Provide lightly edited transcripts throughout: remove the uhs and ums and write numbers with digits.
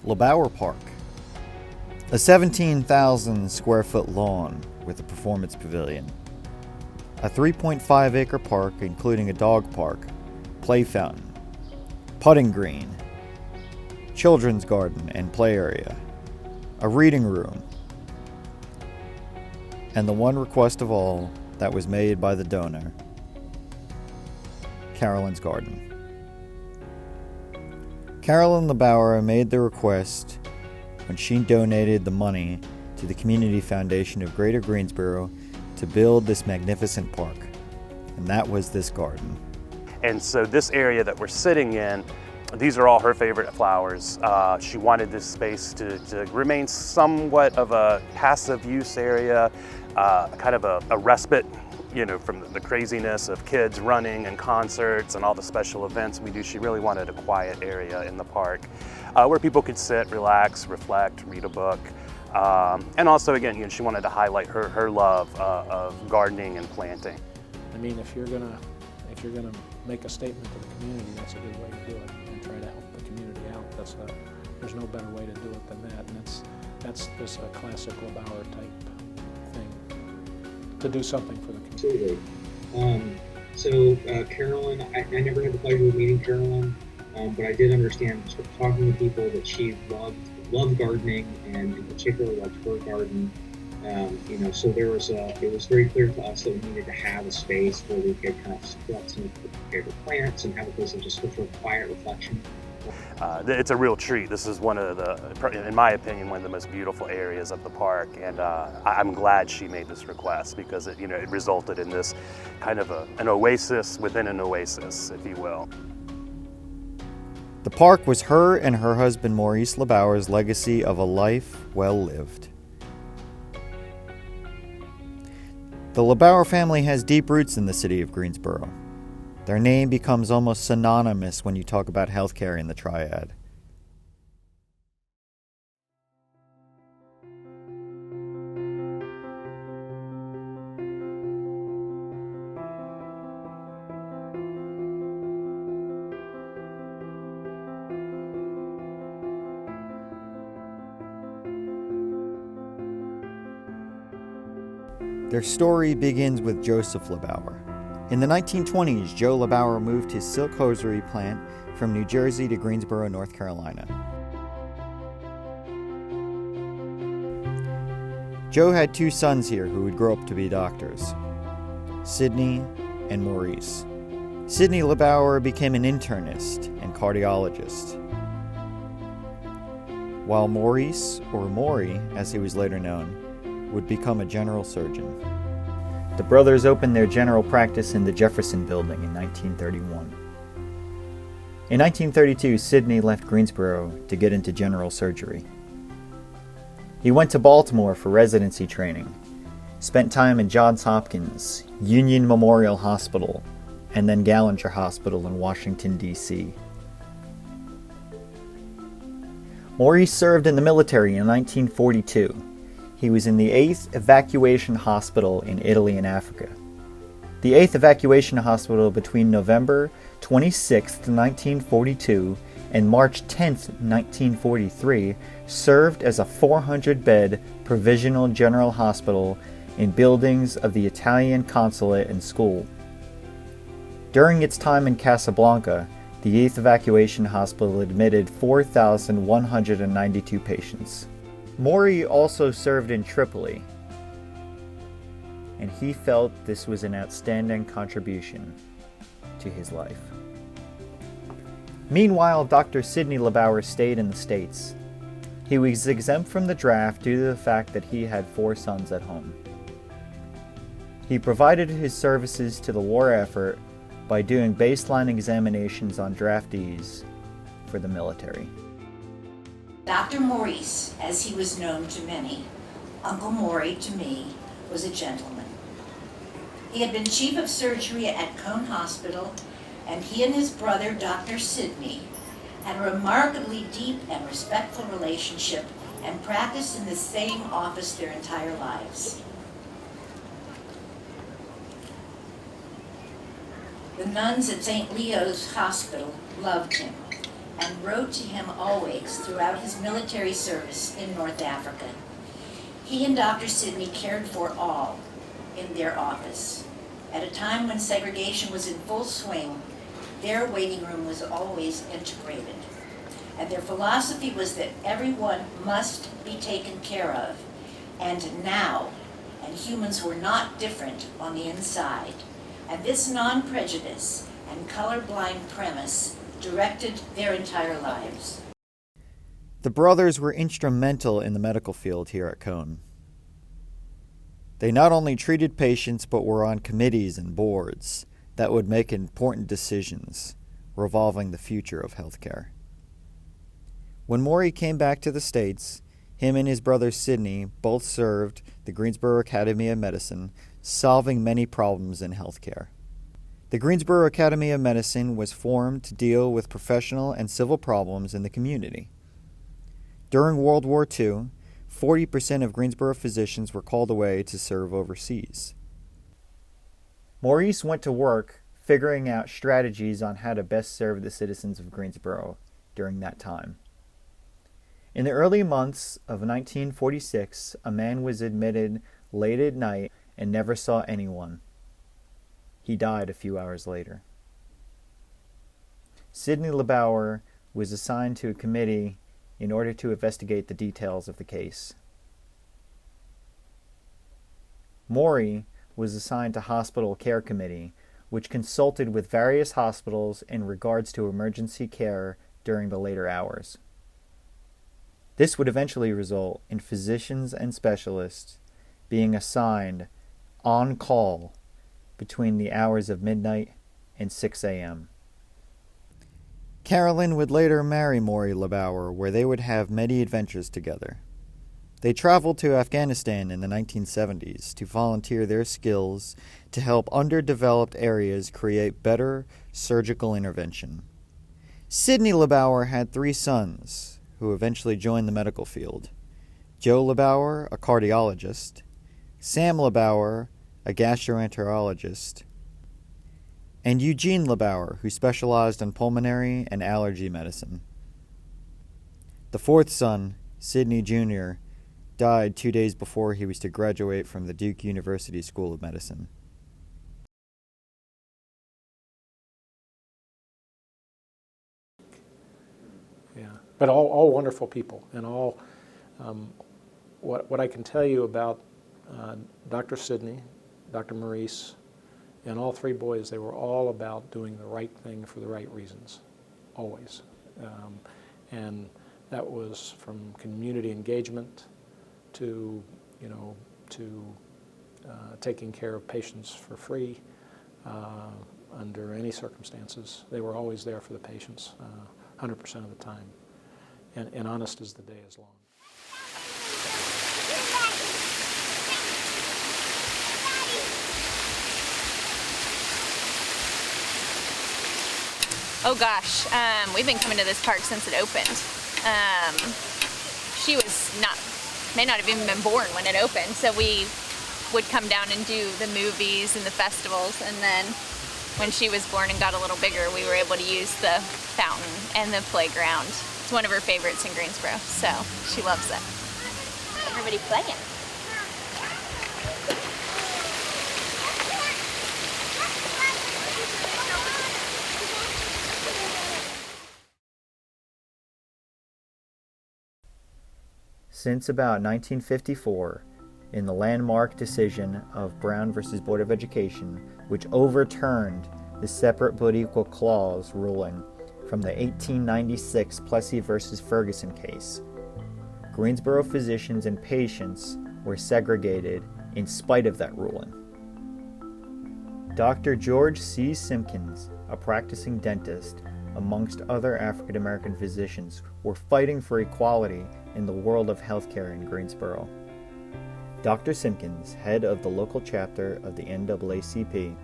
Lebauer Park, a 17,000 square foot lawn with a performance pavilion, a 3.5 acre park including a dog park, play fountain, putting green, children's garden and play area, a reading room, and the one request of all that was made by the donor, Carolyn's garden. Carolyn Lebauer made the request when she donated the money to the Community Foundation of Greater Greensboro to build this magnificent park, and that was this garden. And so this area that we're sitting in, these are all her favorite flowers. She wanted this space to remain somewhat of a passive use area, kind of a respite, from the craziness of kids running and concerts and all the special events we do. She really wanted a quiet area in the park where people could sit, relax, reflect, read a book. And also, again, she wanted to highlight her love of gardening and planting. I mean, if you're gonna make a statement to the community, that's a good way to do it, and try to help the community out. There's no better way to do it than that, and that's just a classic Lebauer type thing, to do something for the community. Absolutely. Carolyn, I never had the pleasure of meeting Carolyn, but I did understand, talking to people, that she loved gardening, and in particular loved her garden. So it was very clear to us that we needed to have a space where we could kind of select some of the favorite plants and have a place of just sort of quiet reflection. It's a real treat. This is one of in my opinion, one of the most beautiful areas of the park, and I'm glad she made this request, because it resulted in this kind of an oasis within an oasis, if you will. The park was her and her husband Maurice Lebauer's legacy of a life well lived. The Lebauer family has deep roots in the city of Greensboro. Their name becomes almost synonymous when you talk about healthcare in the Triad. Their story begins with Joseph Lebauer. In the 1920s, Joe Lebauer moved his silk hosiery plant from New Jersey to Greensboro, North Carolina. Joe had two sons here who would grow up to be doctors, Sidney and Maurice. Sidney Lebauer became an internist and cardiologist, while Maurice, or Maury as he was later known, would become a general surgeon. The brothers opened their general practice in the Jefferson Building in 1931. In 1932, Sidney left Greensboro to get into general surgery. He went to Baltimore for residency training, spent time in Johns Hopkins, Union Memorial Hospital, and then Gallinger Hospital in Washington, D.C. Maurice served in the military in 1942. He was in the 8th Evacuation Hospital in Italy and Africa. The 8th Evacuation Hospital between November 26, 1942 and March 10, 1943 served as a 400-bed provisional general hospital in buildings of the Italian consulate and school. During its time in Casablanca, the 8th Evacuation Hospital admitted 4,192 patients. Maury also served in Tripoli, and he felt this was an outstanding contribution to his life. Meanwhile, Dr. Sidney Lebauer stayed in the States. He was exempt from the draft due to the fact that he had 4 sons at home. He provided his services to the war effort by doing baseline examinations on draftees for the military. Dr. Maurice, as he was known to many, Uncle Maury to me, was a gentleman. He had been chief of surgery at Cone Hospital, and he and his brother, Dr. Sidney, had a remarkably deep and respectful relationship and practiced in the same office their entire lives. The nuns at St. Leo's Hospital loved him and wrote to him always throughout his military service in North Africa. He and Dr. Sidney cared for all in their office. At a time when segregation was in full swing, their waiting room was always integrated. And their philosophy was that everyone must be taken care of, and now, and humans were not different on the inside. And this non-prejudice and colorblind premise directed their entire lives. The brothers were instrumental in the medical field here at Cone. They not only treated patients but were on committees and boards that would make important decisions revolving the future of healthcare. When Maury came back to the States, him and his brother Sidney both served the Greensboro Academy of Medicine, solving many problems in healthcare. The Greensboro Academy of Medicine was formed to deal with professional and civil problems in the community. During World War II, 40% of Greensboro physicians were called away to serve overseas. Maurice went to work figuring out strategies on how to best serve the citizens of Greensboro during that time. In the early months of 1946, a man was admitted late at night and never saw anyone. He died a few hours later. Sidney Lebauer was assigned to a committee in order to investigate the details of the case. Maury was assigned to Hospital Care Committee, which consulted with various hospitals in regards to emergency care during the later hours. This would eventually result in physicians and specialists being assigned on call between the hours of midnight and 6 a.m. Carolyn would later marry Maury Lebauer, where they would have many adventures together. They traveled to Afghanistan in the 1970s to volunteer their skills to help underdeveloped areas create better surgical intervention. Sidney Lebauer had 3 sons, who eventually joined the medical field. Joe Lebauer, a cardiologist, Sam Lebauer, a gastroenterologist, and Eugene Lebauer, who specialized in pulmonary and allergy medicine. The 4th son, Sidney Jr., died 2 days before he was to graduate from the Duke University School of Medicine. Yeah, but all wonderful people, and all. What I can tell you about Dr. Sidney, Dr. Maurice, and all 3 boys, they were all about doing the right thing for the right reasons, always. And that was from community engagement to, taking care of patients for free under any circumstances. They were always there for the patients, 100% of the time, and honest as the day is long. Oh gosh, we've been coming to this park since it opened. She may not have even been born when it opened, so we would come down and do the movies and the festivals, and then when she was born and got a little bigger, we were able to use the fountain and the playground. It's one of her favorites in Greensboro, so she loves it. Everybody playing. Since about 1954, in the landmark decision of Brown v. Board of Education, which overturned the separate but equal clause ruling from the 1896 Plessy v. Ferguson case. Greensboro physicians and patients were segregated in spite of that ruling. Dr. George C. Simpkins, a practicing dentist, amongst other African American physicians, were fighting for equality in the world of healthcare in Greensboro. Dr. Simpkins, head of the local chapter of the NAACP,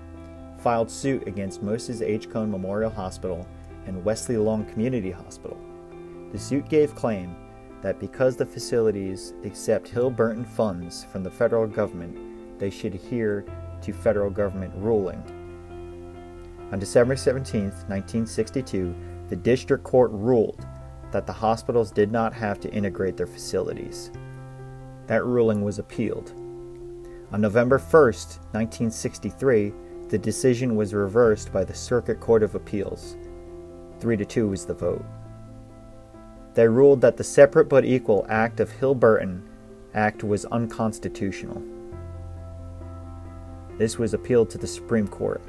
filed suit against Moses H. Cone Memorial Hospital and Wesley Long Community Hospital. The suit gave claim that because the facilities accept Hill-Burton funds from the federal government, they should adhere to federal government ruling. On December 17, 1962, the district court ruled that the hospitals did not have to integrate their facilities. That ruling was appealed. On November 1, 1963, the decision was reversed by the Circuit Court of Appeals. 3-2 was the vote. They ruled that the separate but equal act of Hill-Burton Act was unconstitutional. This was appealed to the Supreme Court.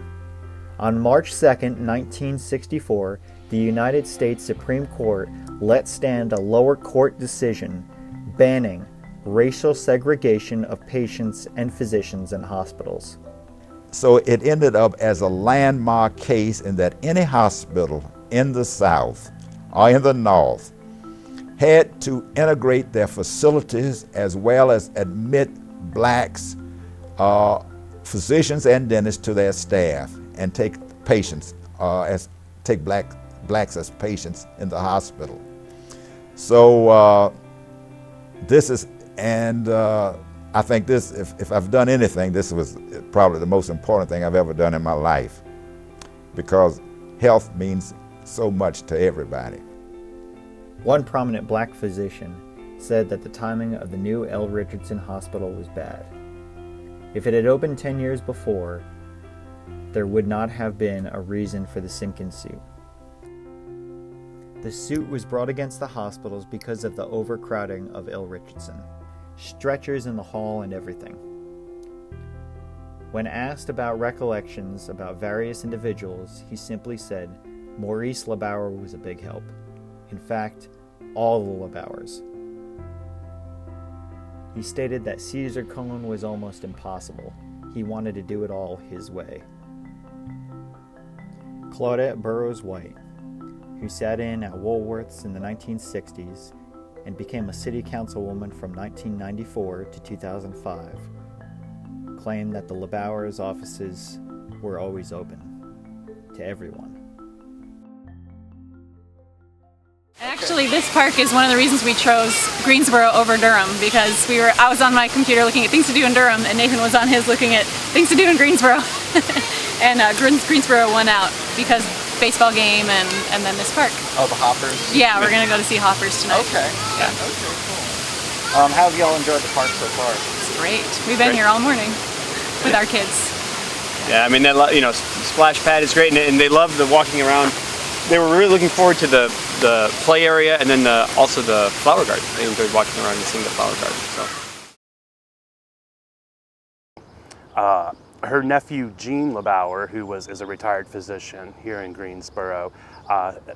On March 2, 1964, the United States Supreme Court let stand a lower court decision banning racial segregation of patients and physicians in hospitals. So it ended up as a landmark case in that any hospital in the South or in the North had to integrate their facilities as well as admit blacks, physicians and dentists to their staff and take patients, take blacks as patients in the hospital. So this is, and I think this, if I've done anything, this was probably the most important thing I've ever done in my life, because health means so much to everybody. One prominent black physician said that the timing of the new L. Richardson Hospital was bad. If it had opened 10 years before, there would not have been a reason for the Simpkins suit. The suit was brought against the hospitals because of the overcrowding of L. Richardson, stretchers in the hall and everything. When asked about recollections about various individuals, he simply said Maurice Lebauer was a big help. In fact, all the Lebauers. He stated that Caesar Cone was almost impossible. He wanted to do it all his way. Claudette Burroughs White, who sat in at Woolworth's in the 1960s and became a city councilwoman from 1994 to 2005, claimed that the Lebauers' offices were always open to everyone. Actually, this park is one of the reasons we chose Greensboro over Durham, because I was on my computer looking at things to do in Durham, and Nathan was on his looking at things to do in Greensboro. And Greensboro won out because baseball game and then this park. Oh, the Hoppers? Yeah, we're going to go to see Hoppers tonight. Okay. Yeah. Okay, cool. How have y'all enjoyed the park so far? It's great. We've been here all morning with our kids. Yeah, I mean, splash pad is great, and they love the walking around. They were really looking forward to the play area and then also the flower garden. They enjoyed walking around and seeing the flower garden. So. Her nephew, Gene Lebauer, who is a retired physician here in Greensboro,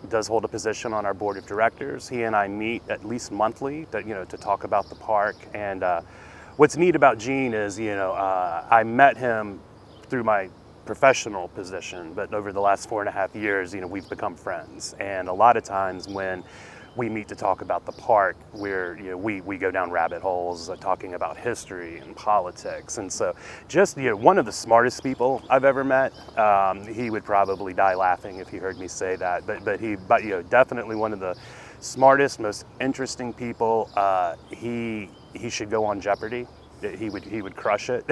does hold a position on our board of directors. He and I meet at least monthly to talk about the park. And what's neat about Gene is, I met him through my professional position, but over the last 4.5 years, we've become friends. And a lot of times when we meet to talk about the park, we go down rabbit holes talking about history and politics. And so just one of the smartest people I've ever met. He would probably die laughing if he heard me say that, but definitely one of the smartest, most interesting people. He should go on Jeopardy. He would crush it.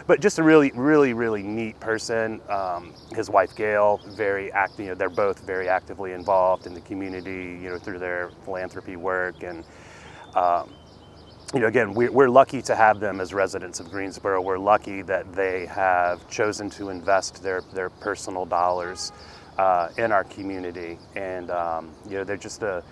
But just a really neat person. His wife Gail, very active. They're both very actively involved in the community, through their philanthropy work. And again, we're lucky to have them as residents of Greensboro. We're lucky that they have chosen to invest their personal dollars in our community, and they're just a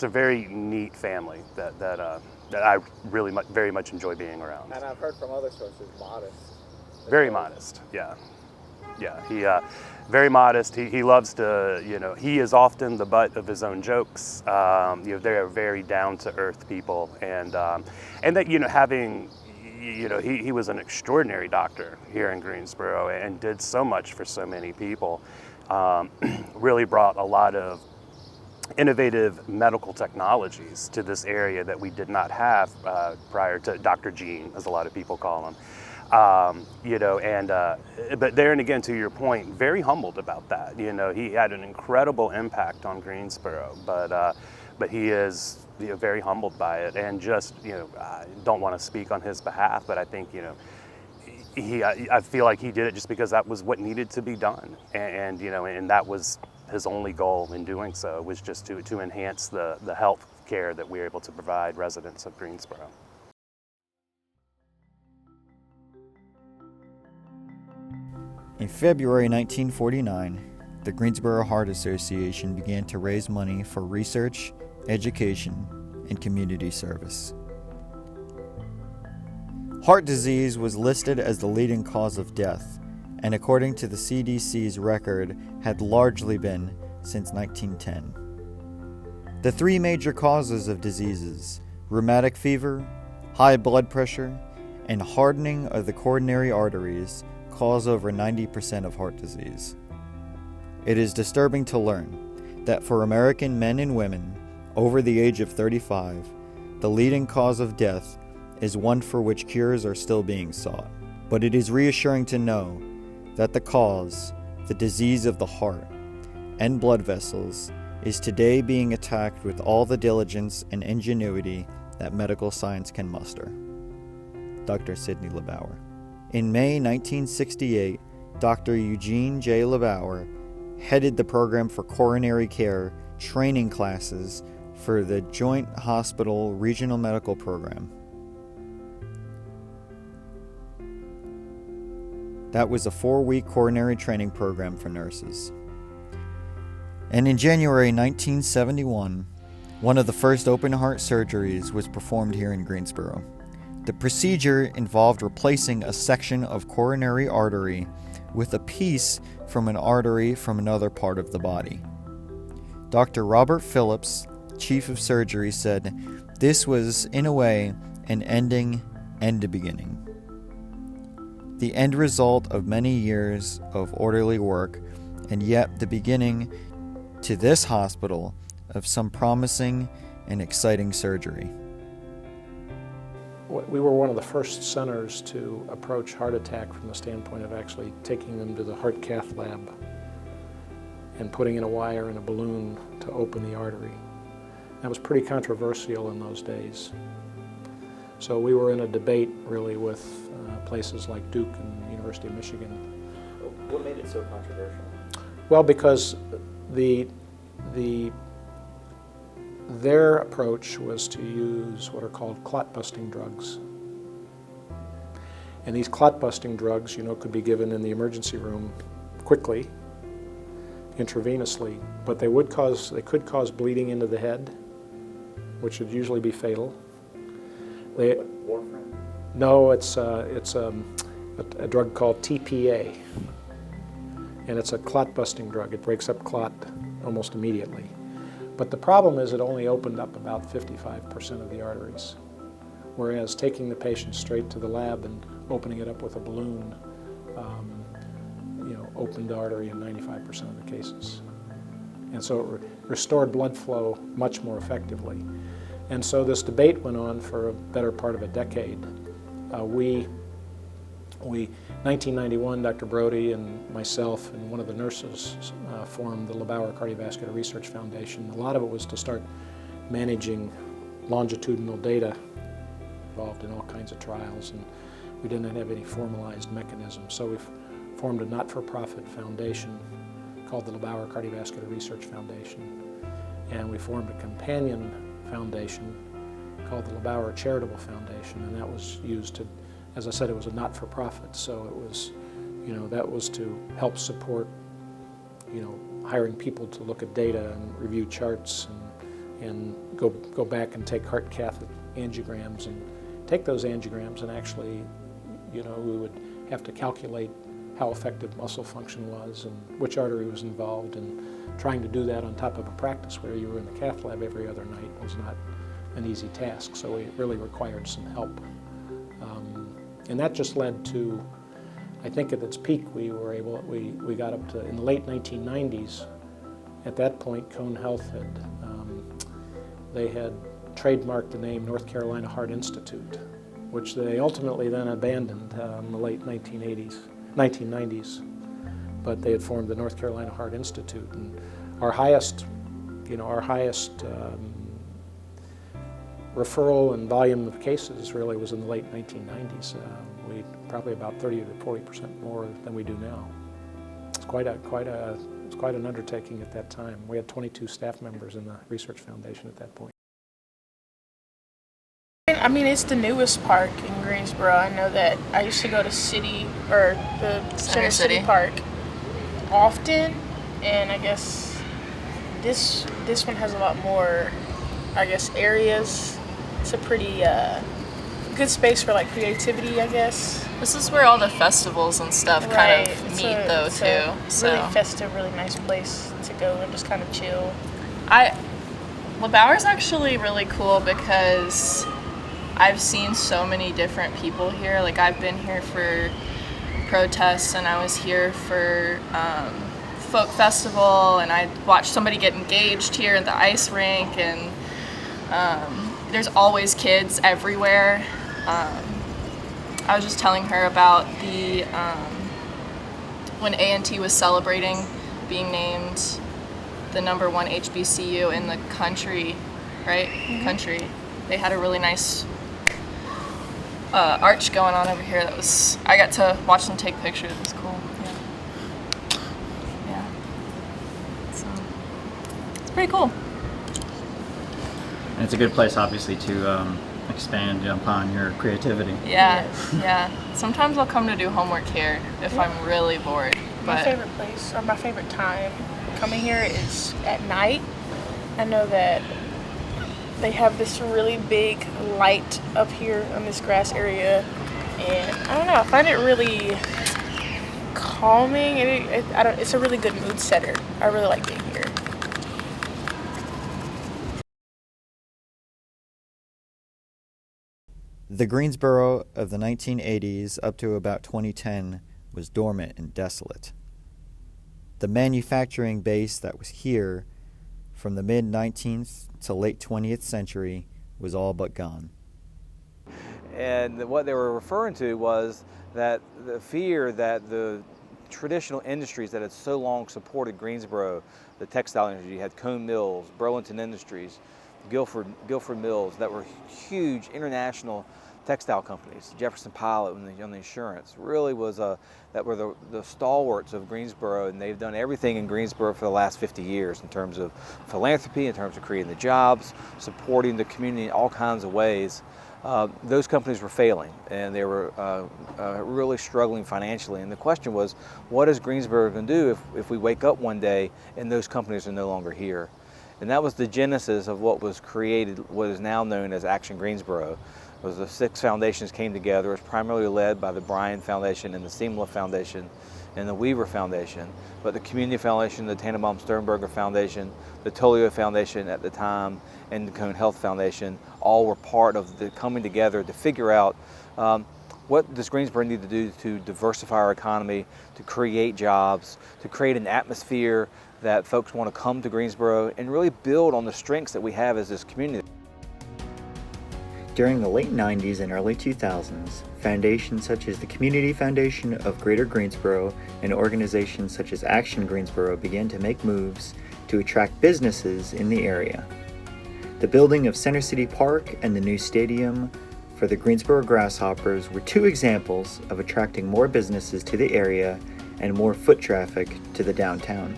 very neat family that I really very much enjoy being around. And I've heard from other sources, modest. Very modest, yeah. Yeah, he very modest. He loves to, he is often the butt of his own jokes. They are very down to earth people, and that having, he was an extraordinary doctor here in Greensboro and did so much for so many people. Really brought a lot of innovative medical technologies to this area that we did not have prior to Dr. Gene, as a lot of people call him. But there and again, to your point, very humbled about that. He had an incredible impact on Greensboro, but he is very humbled by it, and just I don't want to speak on his behalf, but I think I feel like he did it just because that was what needed to be done, and that was his only goal in doing so, was just to enhance the health care that we're able to provide residents of Greensboro. In February 1949, the Greensboro Heart Association began to raise money for research, education, and community service. Heart disease was listed as the leading cause of death, and according to the CDC's record, had largely been since 1910. The three major causes of diseases, rheumatic fever, high blood pressure, and hardening of the coronary arteries, cause over 90% of heart disease. It is disturbing to learn that for American men and women over the age of 35, the leading cause of death is one for which cures are still being sought. But it is reassuring to know that the cause, the disease of the heart and blood vessels, is today being attacked with all the diligence and ingenuity that medical science can muster. Dr. Sidney Lebauer. In May 1968, Dr. Eugene J. Lebauer headed the program for coronary care training classes for the Joint Hospital Regional Medical Program. That was a 4-week coronary training program for nurses. And in January 1971, one of the first open heart surgeries was performed here in Greensboro. The procedure involved replacing a section of coronary artery with a piece from an artery from another part of the body. Dr. Robert Phillips, chief of surgery, said, "This was, in a way, an ending and a beginning. The end result of many years of orderly work, and yet the beginning to this hospital of some promising and exciting surgery." We were one of the first centers to approach heart attack from the standpoint of actually taking them to the heart cath lab and putting in a wire and a balloon to open the artery. That was pretty controversial in those days. So we were in a debate really with places like Duke and University of Michigan. What made it so controversial? Well, because their approach was to use what are called clot-busting drugs. And these clot-busting drugs, could be given in the emergency room quickly, intravenously, but they could cause bleeding into the head, which would usually be fatal. Warfarin? No, it's a drug called TPA, and it's a clot-busting drug. It breaks up clot almost immediately. But the problem is it only opened up about 55% of the arteries, whereas taking the patient straight to the lab and opening it up with a balloon, opened the artery in 95% of the cases. And so it restored blood flow much more effectively. And so this debate went on for a better part of a decade. 1991, Dr. Brody and myself and one of the nurses formed the Lebauer Cardiovascular Research Foundation. A lot of it was to start managing longitudinal data involved in all kinds of trials, and we didn't have any formalized mechanism. So we formed a not-for-profit foundation called the Lebauer Cardiovascular Research Foundation, and we formed a companion foundation called the Lebauer Charitable Foundation, and that was used to, as I said, it was a not-for-profit, so it was, that was to help support, hiring people to look at data and review charts and go back and take heart cath angiograms and take those angiograms and actually, we would have to calculate how effective muscle function was and which artery was involved, and trying to do that on top of a practice where you were in the cath lab every other night was not an easy task, so it really required some help. And that just led to, I think at its peak we got up to, in the late 1990s, at that point Cone Health they had trademarked the name North Carolina Heart Institute, which they ultimately then abandoned in the late 1990s. But they had formed the North Carolina Heart Institute, and our highest referral and volume of cases really was in the late 1990s. We probably about 30 to 40% more than we do now. It's quite an undertaking at that time. We had 22 staff members in the research foundation at that point. I mean, it's the newest park in Greensboro. I know that I used to go to the Center City Park often, and I guess this one has a lot more, I guess, areas. It's a pretty good space for like creativity, I guess. This is where all the festivals and stuff kind of meet, though, too. Really festive, really nice place to go and just kind of chill. Lebauer's actually really cool because I've seen so many different people here. Like, I've been here for protests, and I was here for folk festival, and I watched somebody get engaged here at the ice rink, and there's always kids everywhere. I was just telling her about the when A&T was celebrating being named the #1 HBCU in the country, right? Mm-hmm. Country. They had a really nice arch going on over here. I got to watch them take pictures. It was cool. Yeah. So it's pretty cool. And it's a good place, obviously, to expand upon your creativity. Yeah. Sometimes I'll come to do homework here if I'm really bored. My favorite place, or my favorite time coming here is at night. I know that they have this really big light up here on this grass area, and I don't know, I find it really calming. It's a really good mood setter. I really like being here. The Greensboro of the 1980s up to about 2010 was dormant and desolate. The manufacturing base that was here from the mid-19th to late 20th century was all but gone. And what they were referring to was that the fear that the traditional industries that had so long supported Greensboro, the textile industry, you had Cone Mills, Burlington Industries, Guilford Mills, that were huge international textile companies. Jefferson Pilot on the insurance really was that were the stalwarts of Greensboro, and they've done everything in Greensboro for the last 50 years in terms of philanthropy, in terms of creating the jobs, supporting the community in all kinds of ways. Those companies were failing, and they were really struggling financially. And the question was, what is Greensboro going to do if we wake up one day and those companies are no longer here? And that was the genesis of what was created, what is now known as Action Greensboro. It was the 6 foundations came together. It was primarily led by the Bryan Foundation and the Seamla Foundation and the Weaver Foundation. But the Community Foundation, the Tannenbaum Sternberger Foundation, the Tolio Foundation at the time, and the Cone Health Foundation all were part of the coming together to figure out what does Greensboro need to do to diversify our economy, to create jobs, to create an atmosphere that folks want to come to Greensboro and really build on the strengths that we have as this community. During the late 90s and early 2000s, foundations such as the Community Foundation of Greater Greensboro and organizations such as Action Greensboro began to make moves to attract businesses in the area. The building of Center City Park and the new stadium for the Greensboro Grasshoppers were 2 examples of attracting more businesses to the area and more foot traffic to the downtown.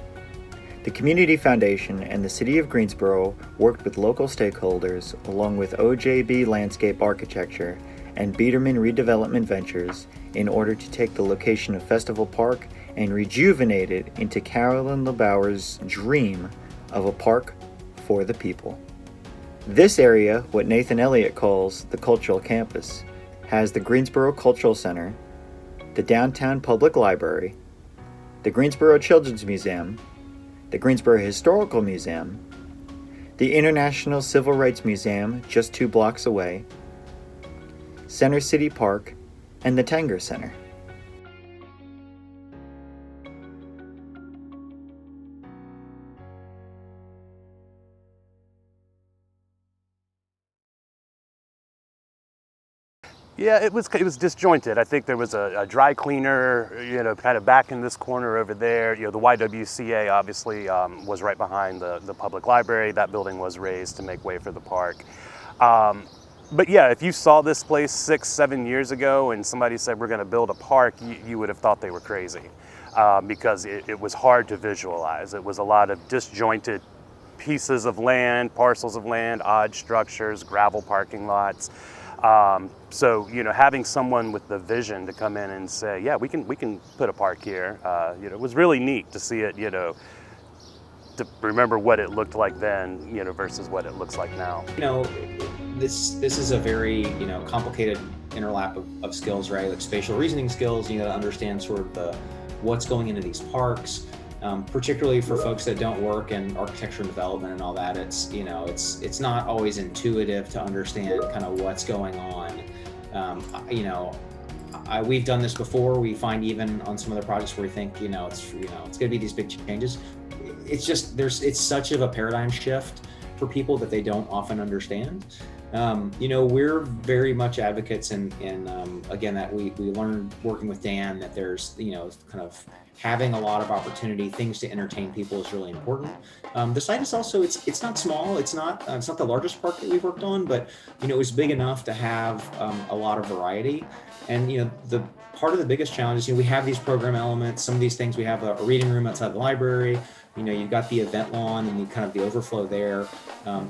The Community Foundation and the City of Greensboro worked with local stakeholders along with OJB Landscape Architecture and Biederman Redevelopment Ventures in order to take the location of Festival Park and rejuvenate it into Carolyn Lebauer's dream of a park for the people. This area, what Nathan Elliott calls the Cultural Campus, has the Greensboro Cultural Center, the Downtown Public Library, the Greensboro Children's Museum, the Greensboro Historical Museum, the International Civil Rights Museum just 2 blocks away, Center City Park, and the Tanger Center. Yeah, it was disjointed. I think there was a dry cleaner, kind of back in this corner over there. The YWCA obviously was right behind the public library. That building was raised to make way for the park. But yeah, if you saw this place 6-7 years ago and somebody said we're going to build a park, you would have thought they were crazy because it was hard to visualize. It was a lot of disjointed pieces of land, parcels of land, odd structures, gravel parking lots. So having someone with the vision to come in and say, yeah, we can put a park here, it was really neat to see it, to remember what it looked like then, versus what it looks like now. This is a very complicated interlap of skills, right? Like spatial reasoning skills. You got to understand sort of what's going into these parks. Particularly for folks that don't work in architecture and development and all that, it's not always intuitive to understand kind of what's going on. We've done this before. We find even on some other projects where we think it's going to be these big changes. It's just it's such of a paradigm shift for people that they don't often understand. We're very much advocates in again, that we learned working with Dan that there's kind of having a lot of opportunity, things to entertain people is really important. The site is also it's not small. It's not the largest park that we've worked on, but it was big enough to have a lot of variety. And the part of the biggest challenge is we have these program elements. Some of these things, we have a reading room outside the library. You've got the event lawn and the overflow there.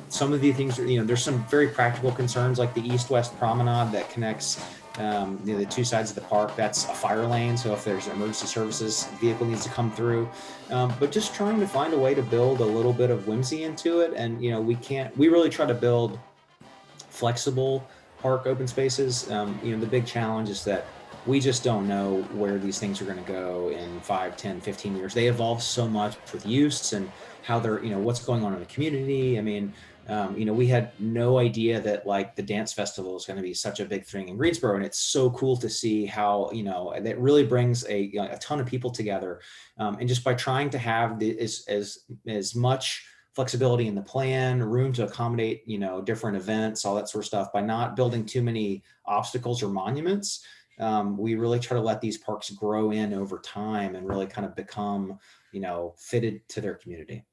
Some of the things, there's some very practical concerns like the east-west promenade that connects the 2 sides of the park. That's a fire lane, so if there's an emergency services vehicle needs to come through. But just trying to find a way to build a little bit of whimsy into it. And we really try to build flexible park open spaces. The big challenge is that we just don't know where these things are going to go in 5, 10, 15 years. They evolve so much with use and how they're, what's going on in the community. I mean, we had no idea that like the dance festival is going to be such a big thing in Greensboro. And it's so cool to see how, that really brings a ton of people together. And just by trying to have as much flexibility in the plan, room to accommodate, different events, all that sort of stuff, by not building too many obstacles or monuments, we really try to let these parks grow in over time and really kind of become, fitted to their community.